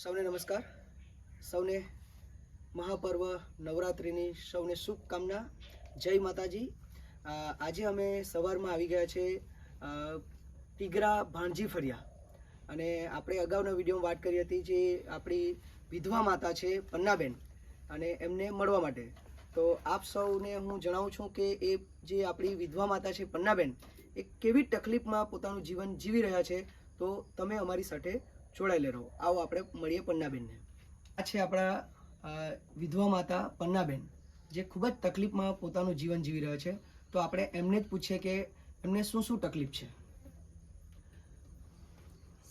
સૌને નમસ્કાર. સૌને મહાપર્વ નવરાત્રિની સૌને શુભકામના. જય માતાજી. આજે અમે સવારમાં આવી ગયા છે ટીગરા ભાણજી ફળિયા, અને આપણે અગાઉના વિડીયોમાં વાત કરી હતી જે આપણી વિધવા માતા છે પન્નાબેન, અને એમને મળવા માટે. તો આપ સૌને હું જણાવું છું કે એ જે આપણી વિધવા માતા છે પન્નાબેન, એ કેવી તકલીફમાં પોતાનું જીવન જીવી રહ્યા છે. તો તમે અમારી સાથે જોડાયેલા રહો. આવો આપણે મળીએ પન્નાબેનને. આ છે આપણા વિધવા માતા પન્નાબેન, જે ખૂબ જ તકલીફમાં પોતાનું જીવન જીવી રહ્યા છે. તો આપણે એમને જ પૂછીએ કે એમને શું શું તકલીફ છે.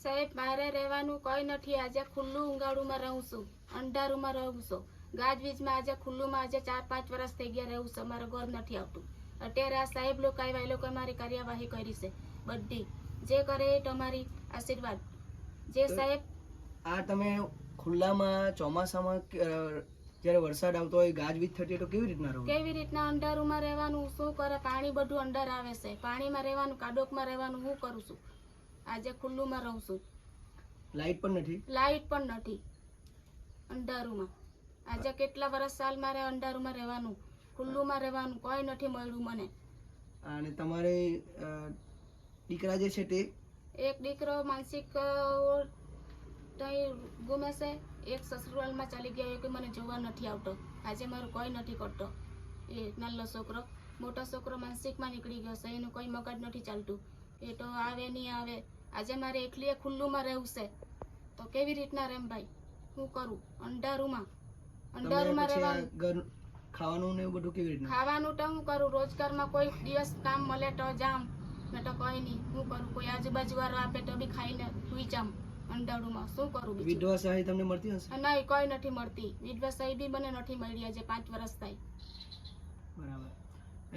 સાહેબ, મારે રહેવાનું કોઈ નથી. આજે ખુલ્લું ઉંગાડુમાં રહું છું, અંધારુમાં રહું છું, ગાજવીજમાં આજે ખુલ્લુમાં આજે 4-5 વર્ષ થઈ ગયા રહું છું. મારે ઘર નથી આવતું. અત્યારે આ સાહેબ લોકો આવ્યા, એ લોકો મારી કાર્યવાહી કરી છે બધી. જે કરે એ તમારી આશીર્વાદ. જે સાહેબ આ તમે ખુલ્લામાં ચોમાસામાં જ્યારે વરસાદ આવતો હોય, ગાજવીજ થતી હોય, તો કેવી રીતના રહો? કેવી રીતના અંધારુમાં રહેવાનું? શું કરે? પાણી બધું અંદર આવે છે. પાણીમાં રહેવાનું, કાડોકમાં રહેવાનું. હું કરું છું? આજે ખુલ્લુમાં રહું છું. લાઈટ પણ નથી? લાઈટ પણ નથી. અંધારુમાં આજે કેટલા વર્ષ સાલ મારે અંધારુમાં રહેવાનું, ખુલ્લુમાં રહેવાનું. કોઈ નથી મળ્યું મને. અને તમારે દીકરા જે છે તે? એક દીકરો માનસિક ગુમે છે, એક સસુરાલમાં ચાલી ગયો, કે મને જોવા નથી આવતો. આજે મારું કોઈ નથી કરતો. એ નાનો છોકરો, મોટો છોકરો માનસિકમાં નીકળી ગયો છે, એનું કોઈ મગજ નથી ચાલતું. એ તો આવે નહીં આવે. આજે મારે એકલી ખુલ્લુમાં રહેવું છે, તો કેવી રીતના રેમ ભાઈ? હું કરું? અંધારુમાં રહેવાનું. ખાવાનું ને એવું બધું કેવી રીતના? ખાવાનું તો હું કરું? રોજગારમાં કોઈ દિવસ કામ મળે તો જામ, ને તો કોઈ નહીં. હું કરું? કોઈ આજુબાજુ વાળો આપે તો બી ખાઈને સુઈ જામ અંધારુમાં. શું કરું? વિધવા સહાય તમને મળતી હશે? નહીં, કોઈ નથી મળતી. વિધવા સહાય બી મને નથી મળી. આજે 5 વર્ષ થાય. બરાબર.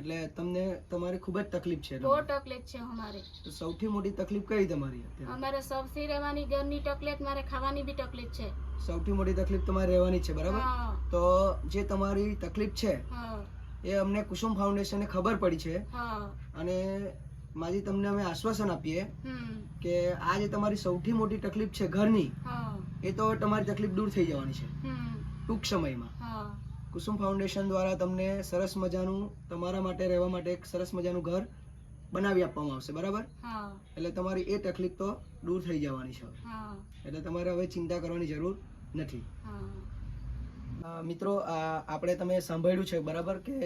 એટલે તમને તમારી ખૂબ જ તકલીફ છે? બહુ તકલીફ છે અમારે. તો સૌથી મોટી તકલીફ કઈ તમારી અત્યારે? અમારે સૌથી રહેવાની, ઘરની તકલીફ, મારે ખાવાની બી તકલીફ છે. સૌથી મોટી તકલીફ તમારે રહેવાની છે, બરાબર? તો જે તમારી તકલીફ છે એ અમને કુસુમ ફાઉન્ડેશનને ખબર પડી છે, અને માજી તમને અમે આશ્વાસન આપીએ કે આ જે તમારી સૌથી મોટી તકલીફ છે ઘરની, એ તો તમારી તકલીફ દૂર થઈ જવાની છે ટૂંક સમયમાં. કુસુમ ફાઉન્ડેશન દ્વારા તમને સરસ મજાનું, તમારા માટે રહેવા માટે એક સરસ મજાનું ઘર બનાવી આપવામાં આવશે, બરાબર? એટલે તમારી એ તકલીફ તો દૂર થઈ જવાની છે. એટલે તમારે હવે ચિંતા કરવાની જરૂર નથી. મિત્રો, આપણે તમે સાંભળ્યું છે, બરાબર, કે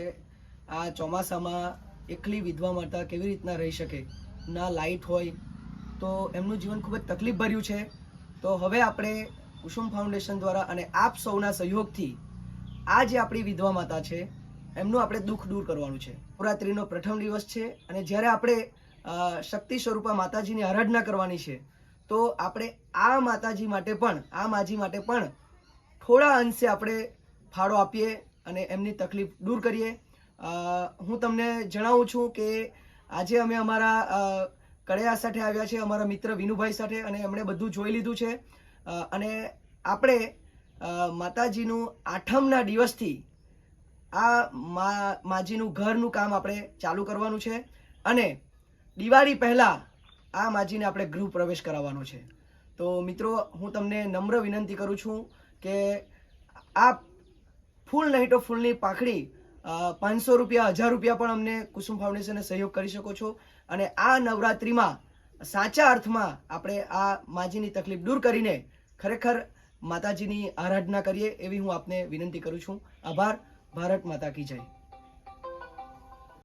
આ ચોમાસામાં એકલી વિધવા માતા કેવી રીતના રહી શકે. ના લાઇટ હોય તો એમનું જીવન ખૂબ જ તકલીફ ભર્યું છે. તો હવે આપણે કુસુમ ફાઉન્ડેશન દ્વારા અને આપ સૌના સહયોગથી આ જે આપણી વિધવા માતા છે એમનું આપણે દુઃખ દૂર કરવાનું છે. નવરાત્રિનો પ્રથમ દિવસ છે, અને જ્યારે આપણે શક્તિ સ્વરૂપા માતાજીની આરાધના કરવાની છે, તો આપણે આ માતાજી માટે પણ, આ માજી માટે પણ થોડા અંશે આપણે ફાળો આપીએ અને એમની તકલીફ દૂર કરીએ. હું તમને જણાવું છું કે આજે અમે અમારા કડિયા સાથે આવ્યા છે, અમારા મિત્ર વિનુભાઈ સાથે, અને એમણે બધું જોઈ લીધું છે. અને આપણે માતાજીનું 8મના દિવસથી આ માજીનું ઘરનું કામ આપણે ચાલુ કરવાનું છે, અને દિવાળી પહેલાં આ માજીને આપણે ગૃહ પ્રવેશ કરાવવાનો છે. તો મિત્રો, હું તમને નમ્ર વિનંતી કરું છું કે આપ ફૂલ નહીં તો ફૂલની પાંખડી 500 રૂપિયા, 1000 રૂપિયા પણ અમને કુસુમ ફાઉન્ડેશનને સહયોગ કરી શકો છો. અને આ નવરાત્રિમાં સાચા અર્થમાં આપણે આ માજીની તકલીફ દૂર કરીને ખરેખર માતાજીની આરાધના કરીએ, એવી હું આપને વિનંતી કરું છું. આભાર. ભારત માતા કી જય.